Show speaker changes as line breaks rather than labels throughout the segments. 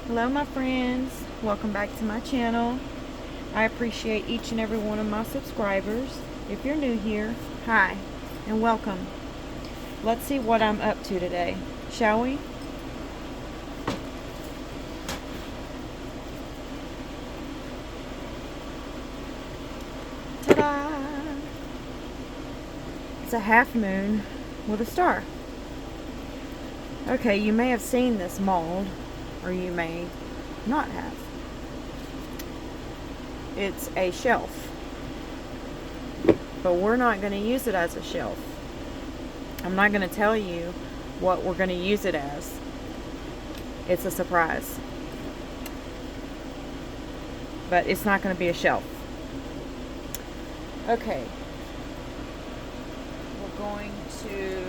Hello my friends, welcome back to my channel. I appreciate each and every one of my subscribers. If you're new here, hi and welcome. Let's see what I'm up to today, shall we? Ta-da! It's a half moon with a star. Okay, you may have seen this mold, or you may not have. It's a shelf, but we're not going to use it as a shelf. I'm not going to tell you what we're going to use it as. It's a surprise, but it's not going to be a shelf. Okay, we're going to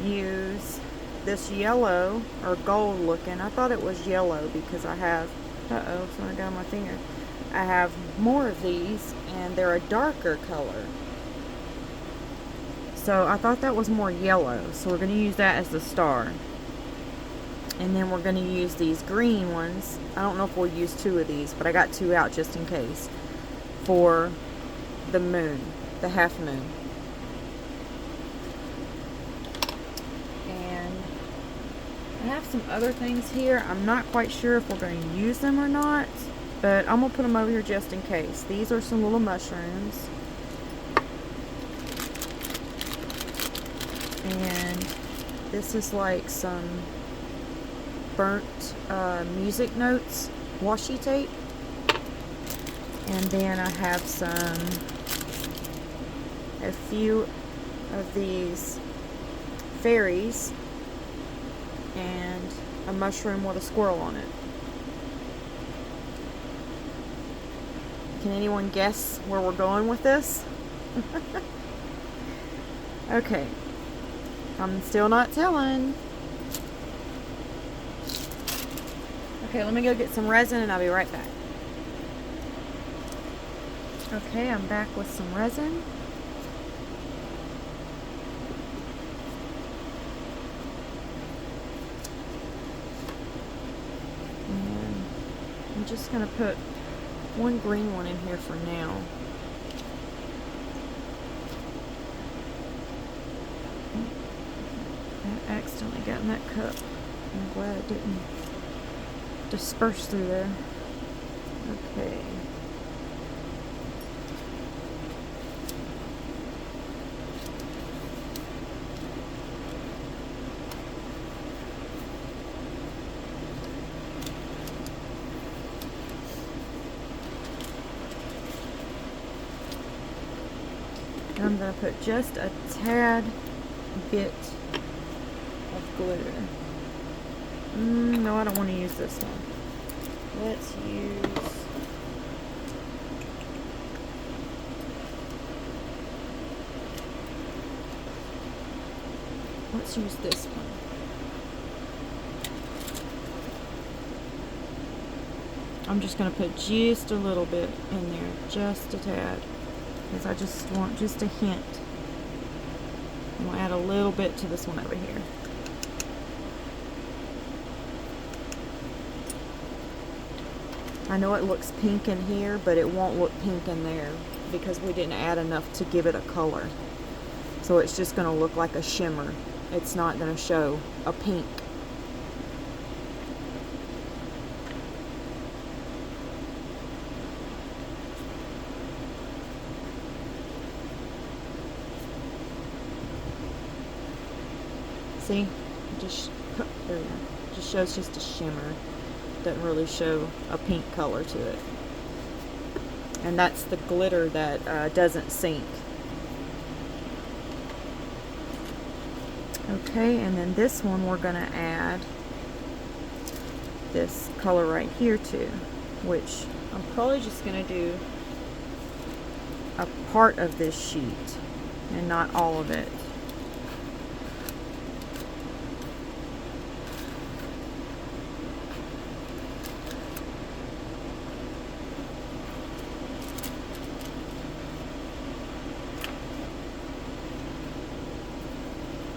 use this yellow or gold looking. I thought it was yellow because I have, something got on my finger. I have more of these and they're a darker color. So I thought that was more yellow. So we're going to use that as the star. And then we're going to use these green ones. I don't know if we'll use two of these, but I got two out just in case. For the moon, the half moon. And I have some other things here. I'm not quite sure if we're going to use them or not, but I'm going to put them over here just in case. These are some little mushrooms. And this is like some burnt music notes washi tape. And then I have a few of these fairies and a mushroom with a squirrel on it. Can anyone guess where we're going with this? Okay, I'm still not telling. Okay, let me go get some resin and I'll be right back. Okay, I'm back with some resin. And I'm just going to put one green one in here for now. I accidentally got in that cup. I'm glad it didn't disperse through there. Okay. I'm going to put just a tad bit of glitter. No, I don't want to use this one. Let's use this one. I'm just going to put just a little bit in there, just a tad. Because I just want just a hint. I'm going to add a little bit to this one over here. I know it looks pink in here, but it won't look pink in there because we didn't add enough to give it a color. So it's just going to look like a shimmer. It's not going to show a pink. See, there we go. Just shows just a shimmer. Doesn't really show a pink color to it. And that's the glitter that doesn't sink. Okay, and then this one we're going to add this color right here to, which I'm probably just going to do a part of this sheet and not all of it.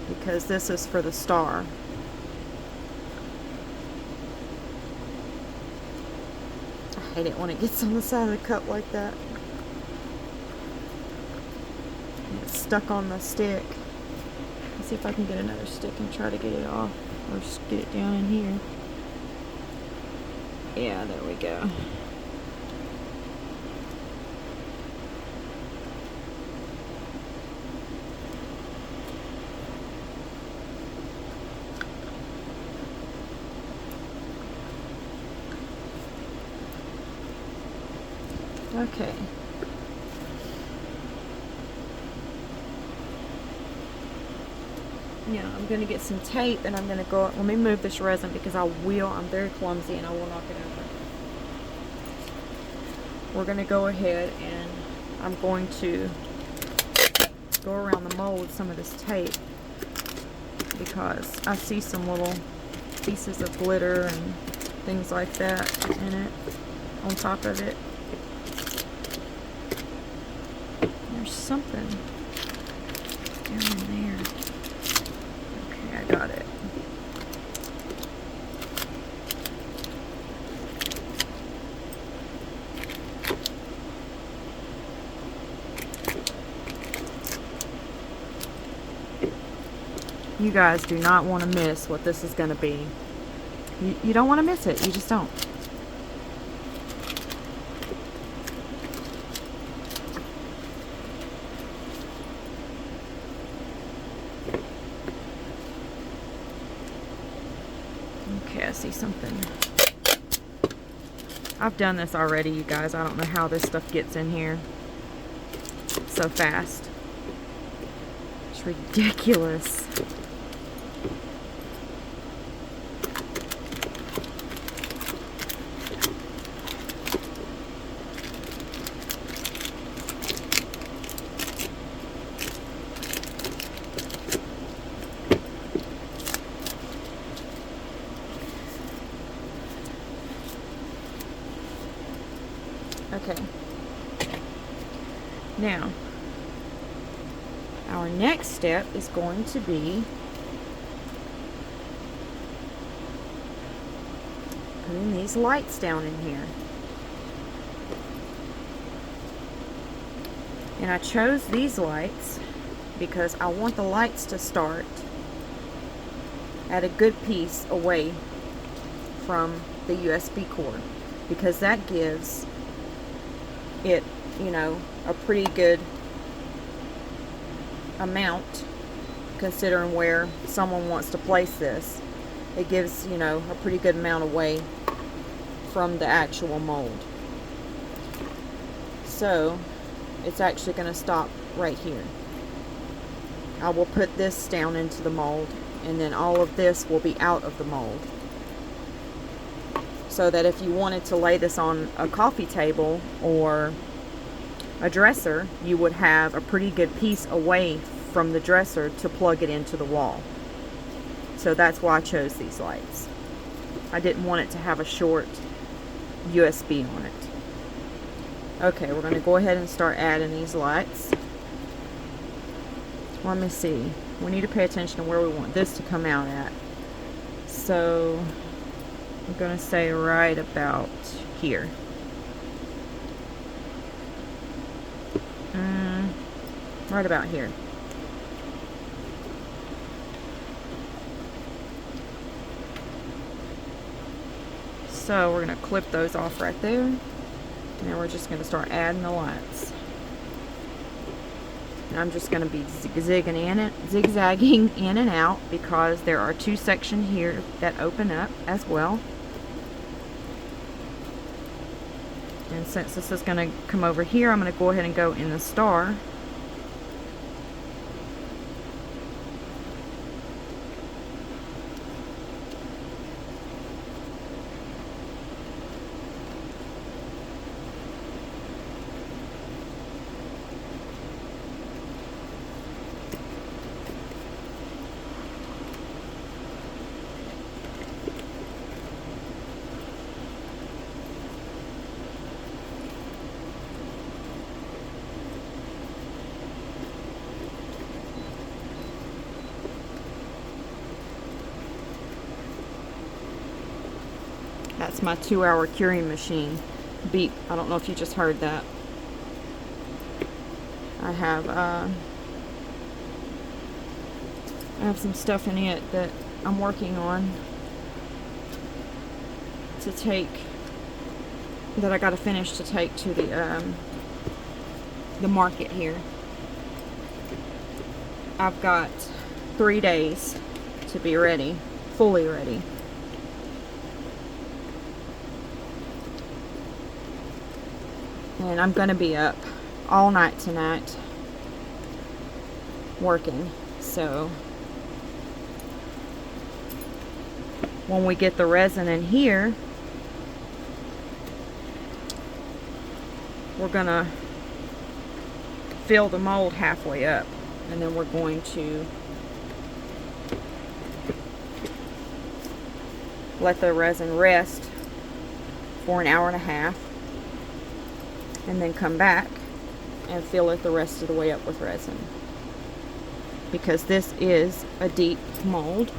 Because this is for the star. hate it when it gets on the side of the cup like that. It's stuck on the stick. Let's see if I can get another stick and try to get it off, or just get it down in here. Yeah, there we go. Okay. Now I'm going to get some tape and I'm going to go, let me move this resin because I'm very clumsy and I will knock it over. We're going to go ahead and I'm going to go around the mold with some of this tape because I see some little pieces of glitter and things like that in it, on top of it. There's something down in there. Okay, I got it. You guys do not want to miss what this is going to be. You don't want to miss it. You just don't. Okay, I see something. I've done this already, you guys. I don't know how this stuff gets in here so fast. It's ridiculous. Okay. Now, our next step is going to be putting these lights down in here. And I chose these lights because I want the lights to start at a good piece away from the USB cord, because that gives it, you know, a pretty good amount considering where someone wants to place this. It gives, you know, a pretty good amount away from the actual mold. So it's actually going to stop right here. I will put this down into the mold, and then all of this will be out of the mold, so that if you wanted to lay this on a coffee table or a dresser, you would have a pretty good piece away from the dresser to plug it into the wall. So that's why I chose these lights. I didn't want it to have a short USB on it. Okay, we're going to go ahead and start adding these lights. Let me see. We need to pay attention to where we want this to come out at. So I'm going to say right about here. Right about here. So we're going to clip those off right there. Now we're just going to start adding the lights. And I'm just going to be zigzagging in and out because there are two sections here that open up as well. And since this is going to come over here, I'm going to go ahead and go in the star. That's my 2-hour curing machine. beep. I don't know if you just heard that. I have some stuff in it that I'm working on to take, that I got to finish to take to the market here. I've got 3 days to be ready, fully ready. And I'm going to be up all night tonight working. So when we get the resin in here, we're going to fill the mold halfway up. And then we're going to let the resin rest for 1.5 hours. And then come back and fill it the rest of the way up with resin. Because this is a deep mold.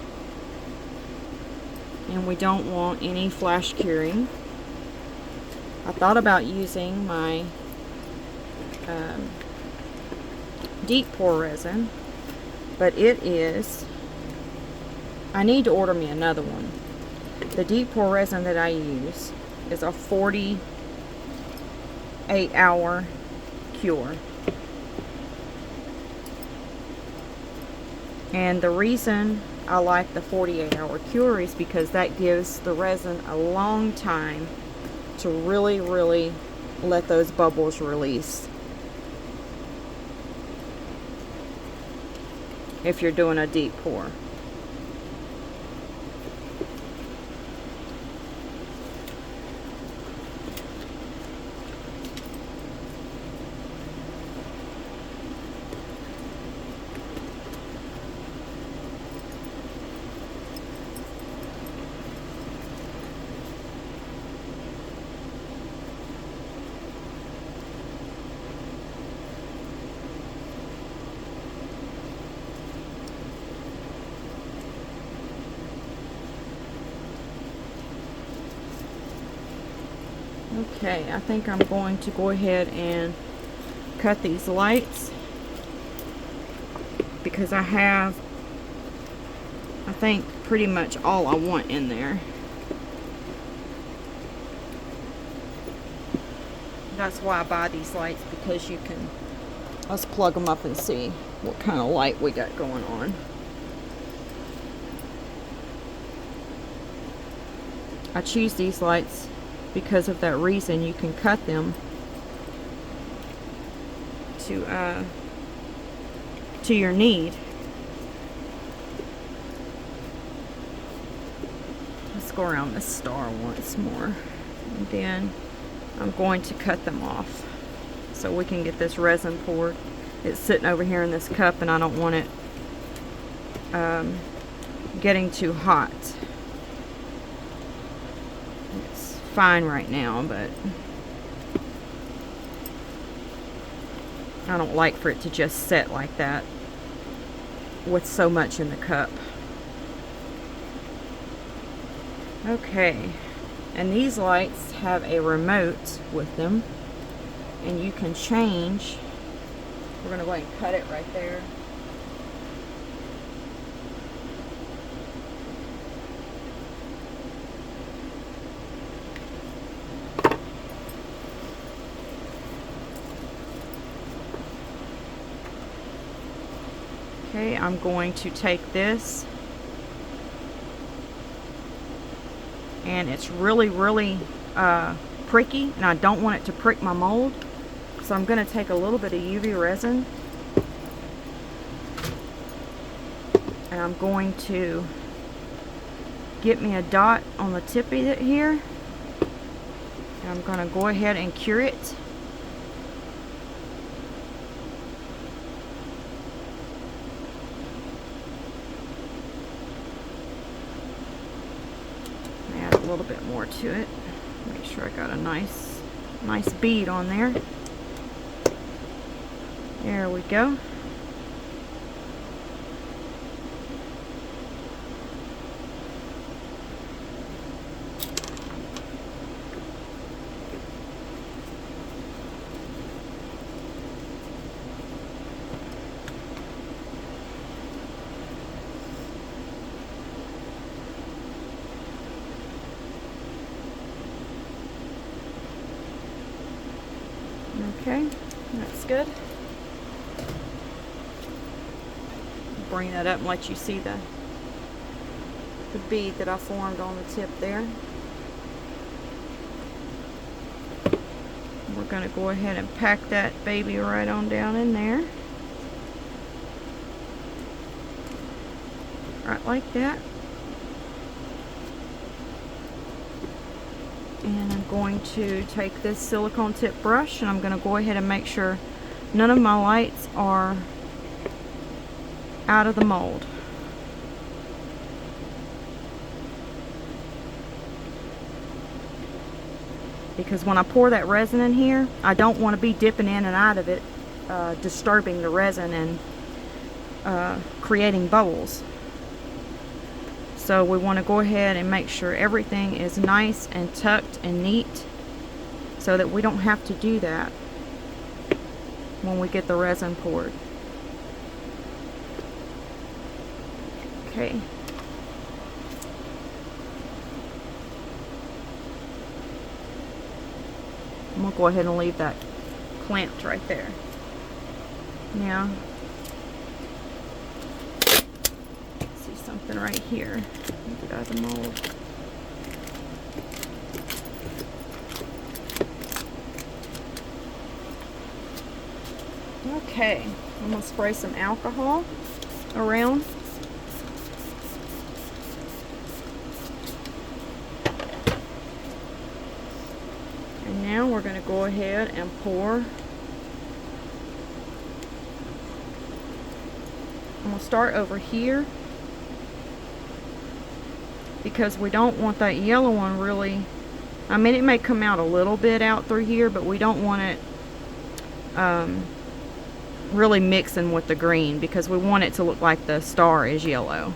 And we don't want any flash curing. I thought about using my deep pour resin, but it is, I need to order me another one. The deep pour resin that I use is a 48-hour cure. And the reason I like the 48-hour cure is because that gives the resin a long time to really, really let those bubbles release. If you're doing a deep pour. Okay, I think I'm going to go ahead and cut these lights because I have, I think, pretty much all I want in there. That's why I buy these lights, because you can, let's plug them up and see what kind of light we got going on. I choose these lights because of that reason. You can cut them to your need. Let's go around this star once more, and then I'm going to cut them off so we can get this resin poured. It's sitting over here in this cup and I don't want it getting too hot. Fine right now, but I don't like for it to just sit like that with so much in the cup. Okay, and these lights have a remote with them, and you can change. We're going to go ahead and cut it right there. Okay, I'm going to take this, and it's really, really pricky, and I don't want it to prick my mold, so I'm going to take a little bit of UV resin, and I'm going to get me a dot on the tip of it here, and I'm going to go ahead and cure it. A little bit more to it. Make sure I got a nice bead on there. There we go. Okay, that's good. Bring that up and let you see the bead that I formed on the tip there. We're going to go ahead and pack that baby right on down in there. Right like that. And I'm going to take this silicone tip brush and I'm going to go ahead and make sure none of my lights are out of the mold. Because when I pour that resin in here, I don't want to be dipping in and out of it, disturbing the resin and creating bubbles. So we want to go ahead and make sure everything is nice and tucked and neat so that we don't have to do that when we get the resin poured. Okay. I'm going to go ahead and leave that clamped right there. Now, see something right here. Get out of the mold. Okay, I'm going to spray some alcohol around. And now we're going to go ahead and pour. I'm going to start over here because we don't want that yellow one really, I mean it may come out a little bit out through here, but we don't want it really mixing with the green because we want it to look like the star is yellow.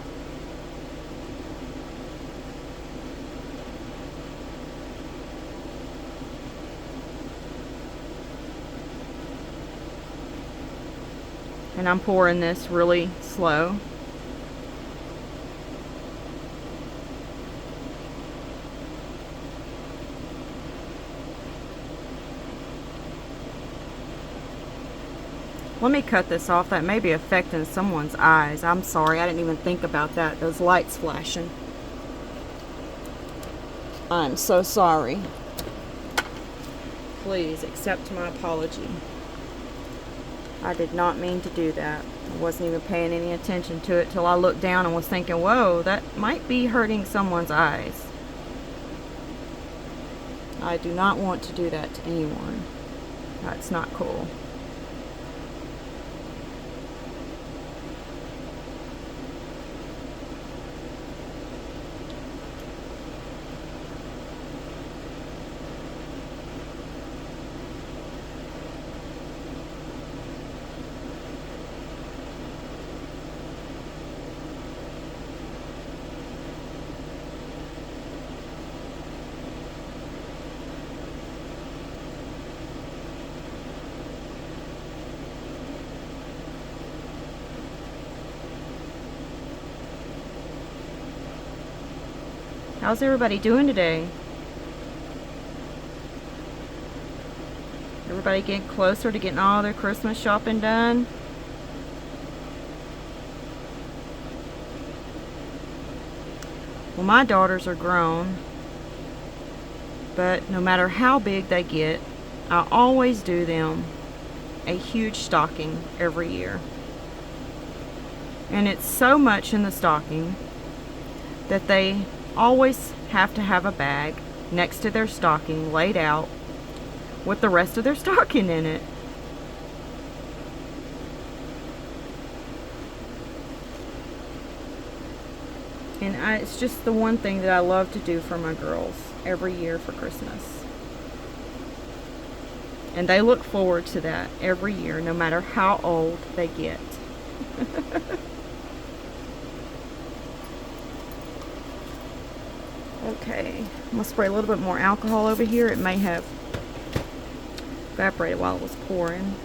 And I'm pouring this really slow. Let me cut this off. That may be affecting someone's eyes. I'm sorry, I didn't even think about that. Those lights flashing. I'm so sorry. Please accept my apology. I did not mean to do that. I wasn't even paying any attention to it till I looked down and was thinking, whoa, that might be hurting someone's eyes. I do not want to do that to anyone. That's not cool. How's everybody doing today? Everybody getting closer to getting all their Christmas shopping done? Well, my daughters are grown, but no matter how big they get, I always do them a huge stocking every year. And it's so much in the stocking that they always have to have a bag next to their stocking laid out with the rest of their stocking in it. And it's just the one thing that I love to do for my girls every year for Christmas. And they look forward to that every year, no matter how old they get. Okay, I'm going to spray a little bit more alcohol over here. It may have evaporated while it was pouring.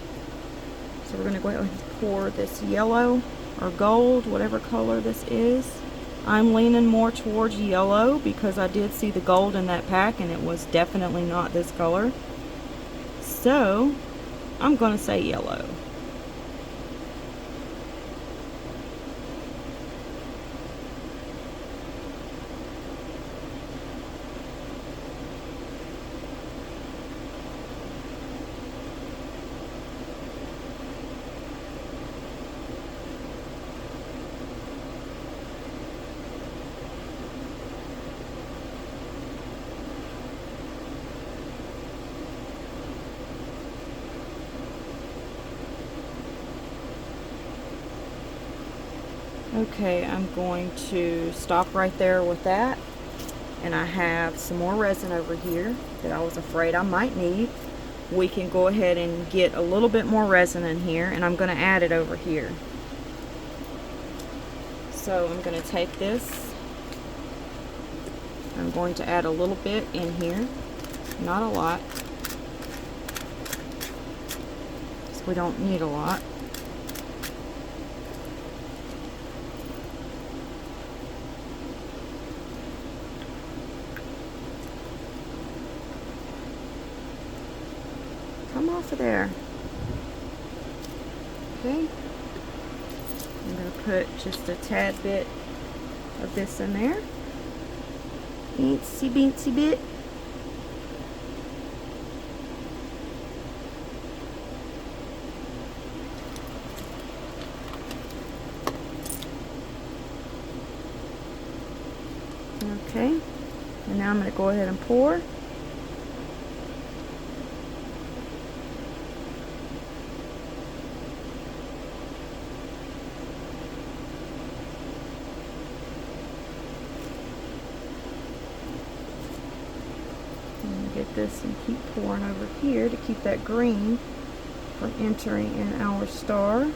So we're going to go ahead and pour this yellow or gold, whatever color this is. I'm leaning more towards yellow because I did see the gold in that pack and it was definitely not this color. So I'm going to say yellow. Okay, I'm going to stop right there with that. And I have some more resin over here that I was afraid I might need. We can go ahead and get a little bit more resin in here, and I'm going to add it over here. So I'm going to take this. I'm going to add a little bit in here, not a lot, so we don't need a lot. Come off of there. Okay. I'm going to put just a tad bit of this in there. Itsy beatsy bit. Okay. And now I'm going to go ahead and pour. Get this and keep pouring over here to keep that green from entering in our star.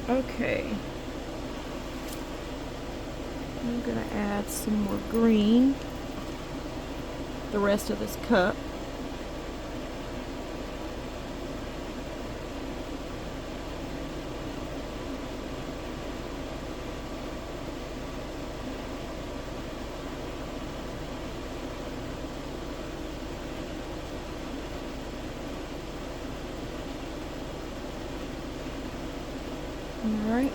Okay, I'm going to add some more green, the rest of this cup. Alright.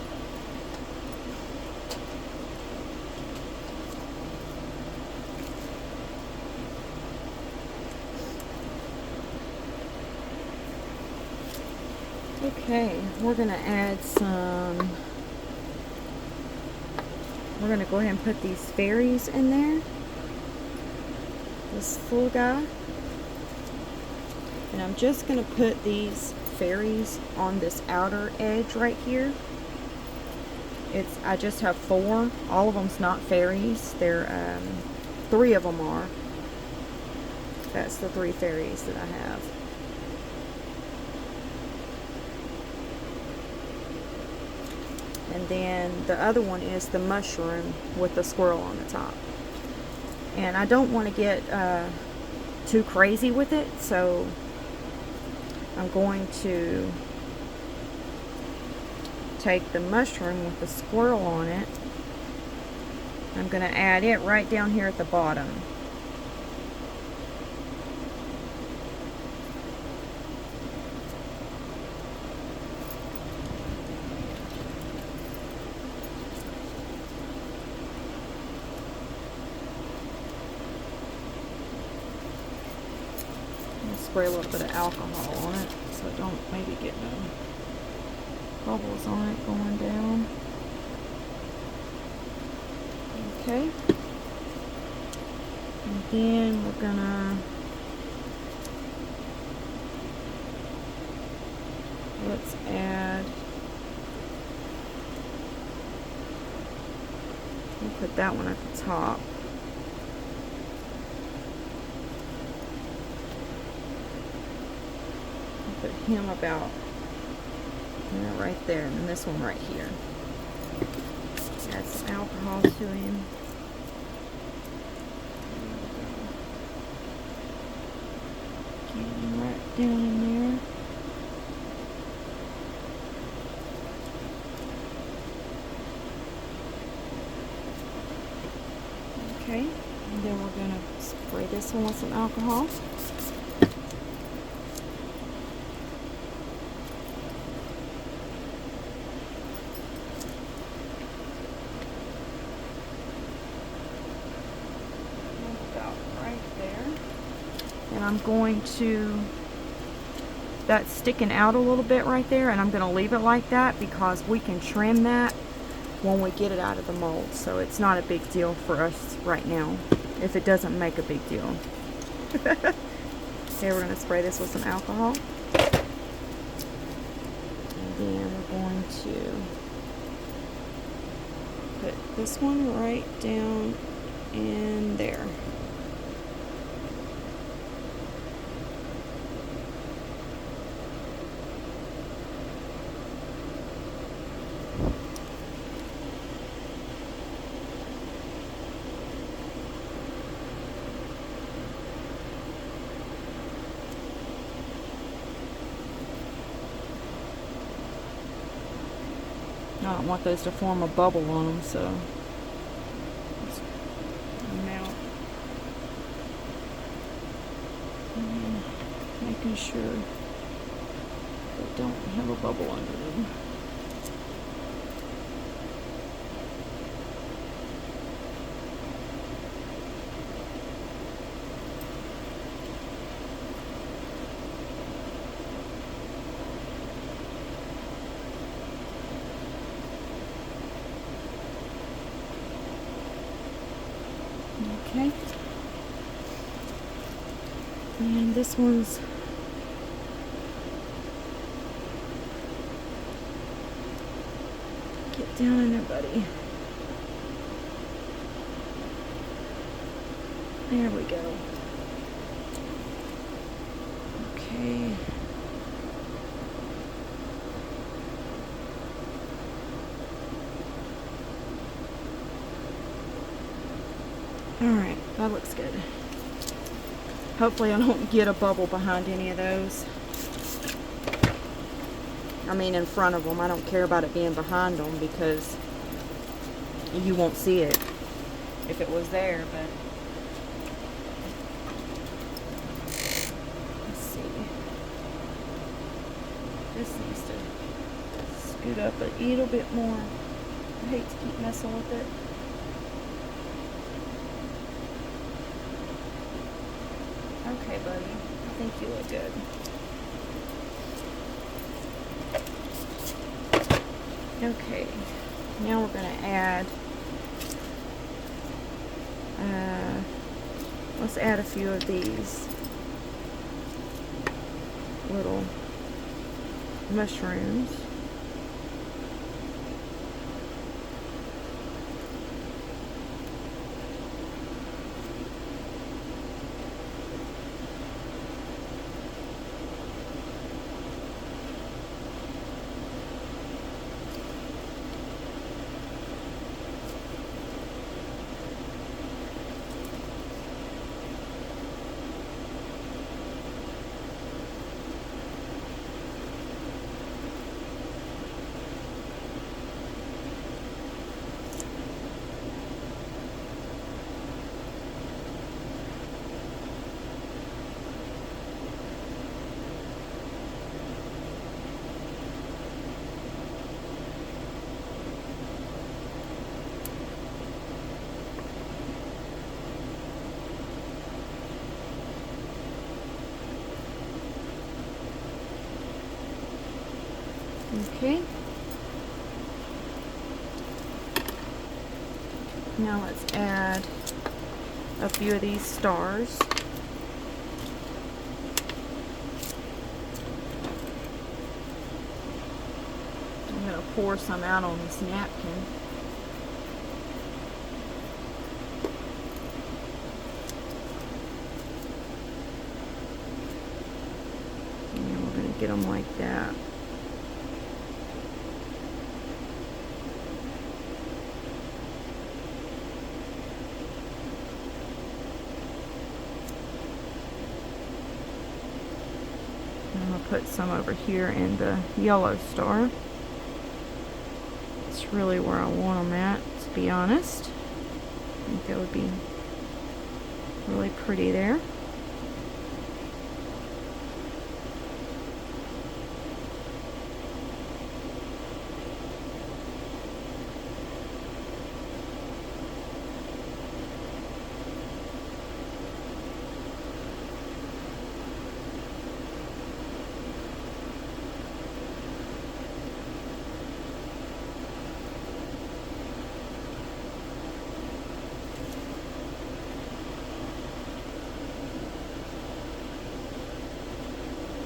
Okay, we're going to add some, we're going to go ahead and put these fairies in there. This full guy. And I'm just going to put these fairies on this outer edge right here. I just have 4. All of them's not fairies. They're 3 of them are. That's the 3 fairies that I have. And then the other one is the mushroom with the squirrel on the top. And I don't want to get too crazy with it, so I'm going to take the mushroom with the squirrel on it. I'm going to add it right down here at the bottom. Spray a little bit of alcohol on it so it don't maybe get no bubbles on it going down. Okay. And then we're gonna let's add, we'll put that one at the top. put him about right there, and then this one right here. Add some alcohol to him. Get him right down in there. Okay, and then we're going to spray this one with some alcohol. About right there. And I'm going to, that's sticking out a little bit right there, and I'm going to leave it like that because we can trim that when we get it out of the mold, so it's not a big deal for us right now if it doesn't make a big deal. Okay, we're going to spray this with some alcohol, and then we're going to put this one right down in there. I don't want those to form a bubble on them, so just them out. And making sure they don't have a bubble under them. Okay, and this one's get down in there, buddy. There we go. Okay. Alright, that looks good. Hopefully I don't get a bubble behind any of those. I mean in front of them. I don't care about it being behind them because you won't see it if it was there, but let's see. This needs to scoot up a little bit more. I hate to keep messing with it. Okay, buddy. I think you look good. Okay. Now we're going to add, let's add a few of these little mushrooms. Okay. Now let's add a few of these stars. I'm going to pour some out on this napkin. And we're going to get them like that. I'm going to put some over here in the yellow star. It's really where I want them at, to be honest. I think that would be really pretty there.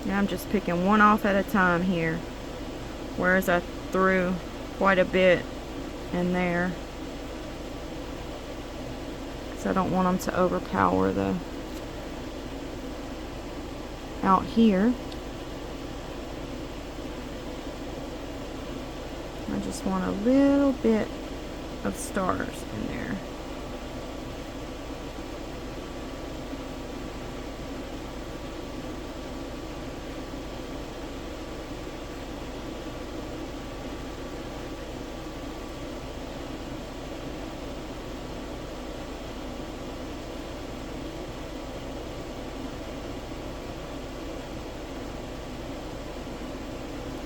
Now I'm just picking one off at a time here, whereas I threw quite a bit in there, because I don't want them to overpower the out here. I just want a little bit of stars in there.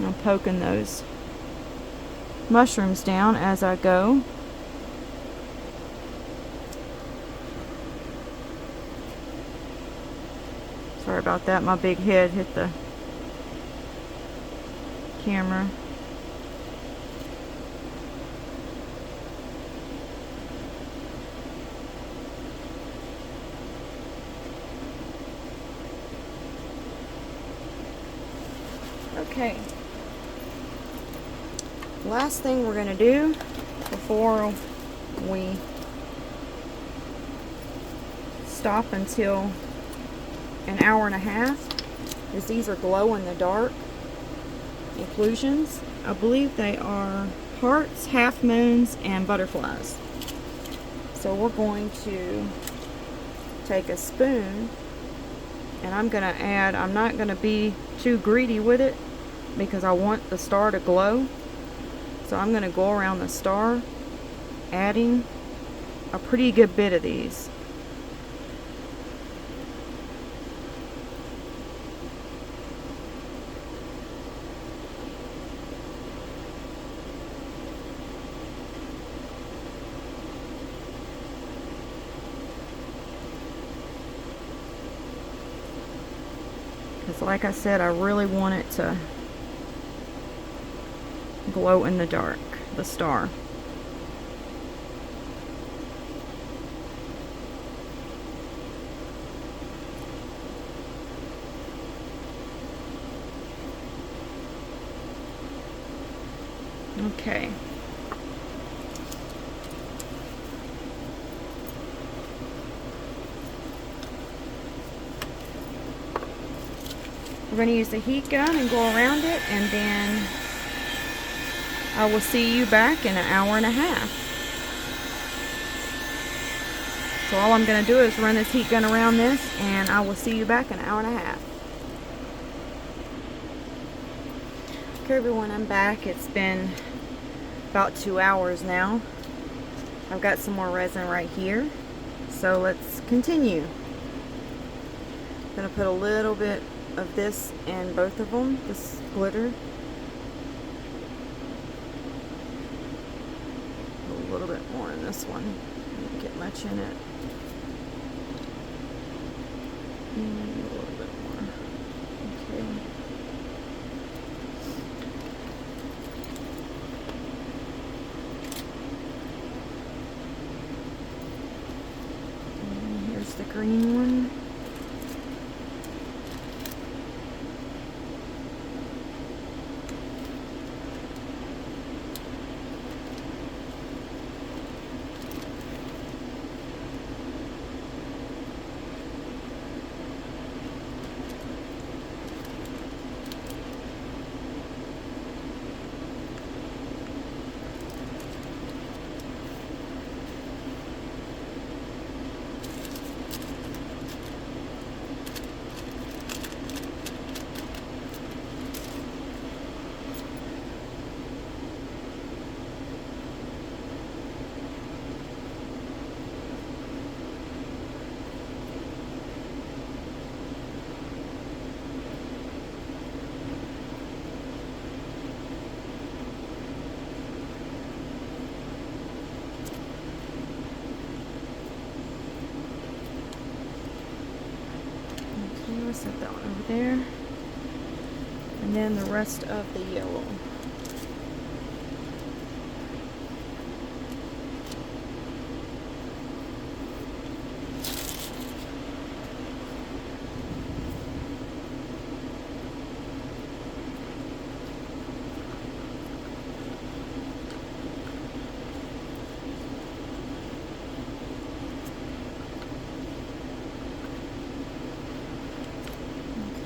I'm poking those mushrooms down as I go. Sorry about that, my big head hit the camera. Okay. Last thing we're going to do before we stop until an hour and a half is these are glow in the dark inclusions. I believe they are hearts, half moons, and butterflies. So we're going to take a spoon and I'm going to add, I'm not going to be too greedy with it because I want the star to glow. So I'm going to go around the star adding a pretty good bit of these. Because like I said, I really want it to glow in the dark, the star. Okay. We're going to use the heat gun and go around it, and then I will see you back in an hour and a half. So all I'm going to do is run this heat gun around this, and I will see you back in an hour and a half. Okay everyone, I'm back. It's been about 2 hours now. I've got some more resin right here. So let's continue. I'm going to put a little bit of this in both of them, this glitter. A little bit more in this one. Didn't get much in it. A little bit more. Okay. And here's the green one. set that one over there. And then the rest of the yellow.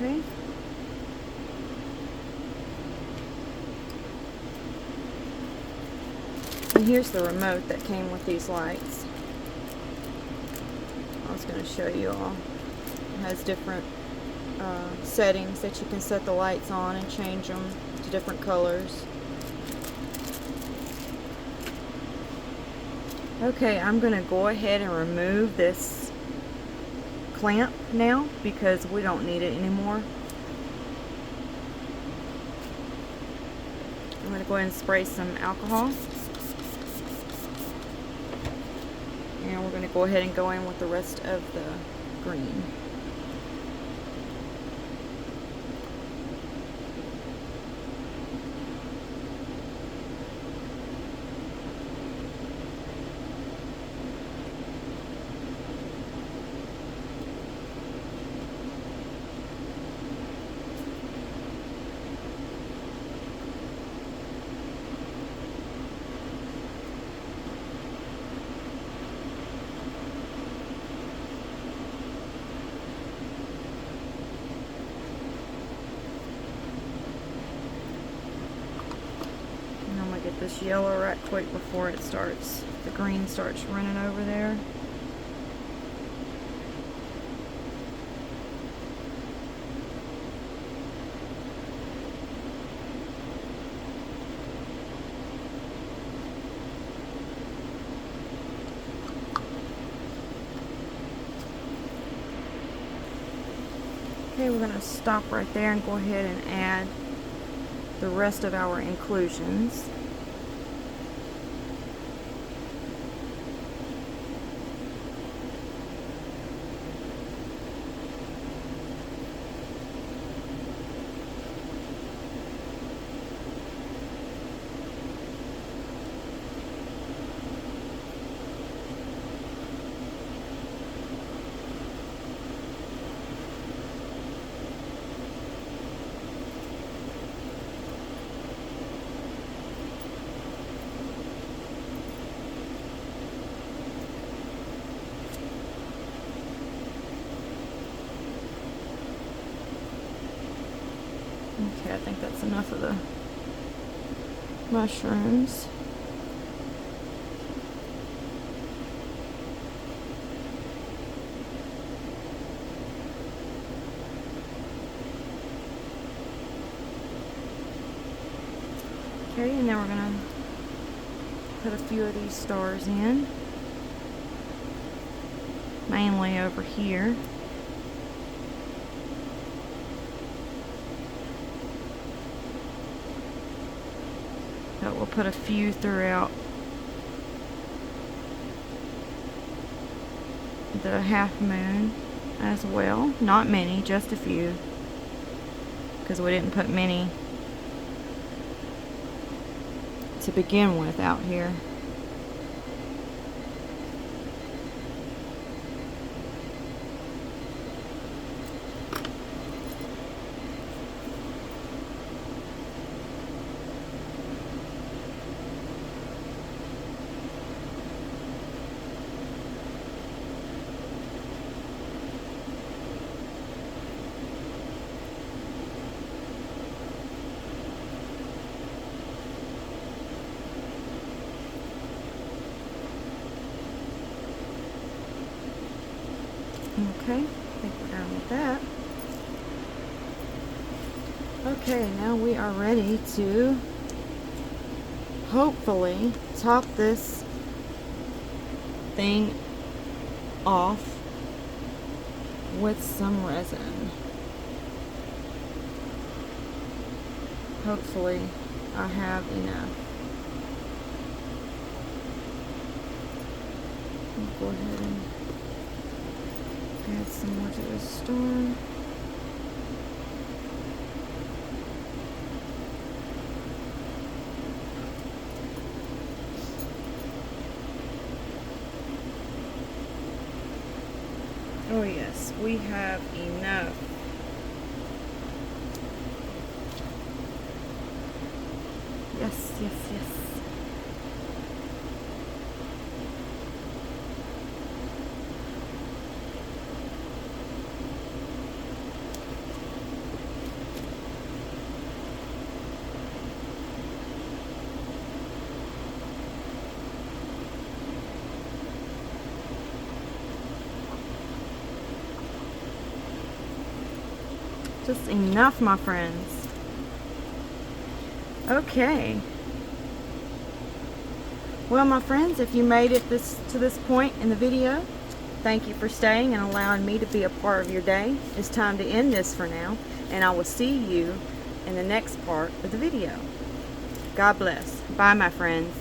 Okay. And here's the remote that came with these lights. I was going to show you all. It has different settings that you can set the lights on and change them to different colors. Okay, I'm going to go ahead and remove this clamp now because we don't need it anymore. I'm going to go ahead and spray some alcohol. And we're going to go ahead and go in with the rest of the green. Get this yellow right quick before it starts, the green starts running over there. Okay, we're going to stop right there and go ahead and add the rest of our inclusions. Okay, I think that's enough of the mushrooms. Okay, and then we're going to put a few of these stars in, mainly over here. But we'll put a few throughout the half moon as well. Not many, just a few, because we didn't put many to begin with out here. Okay, I think we're done with that. Okay, now we are ready to hopefully top this thing off with some resin. Hopefully I have enough. I'll go ahead and add some more to this star. Oh yes, we have enough. Yes, yes, yes. Just enough, my friends. Okay. Well, my friends, if you made it to this point in the video, thank you for staying and allowing me to be a part of your day. It's time to end this for now, and I will see you in the next part of the video. God bless. Bye, my friends.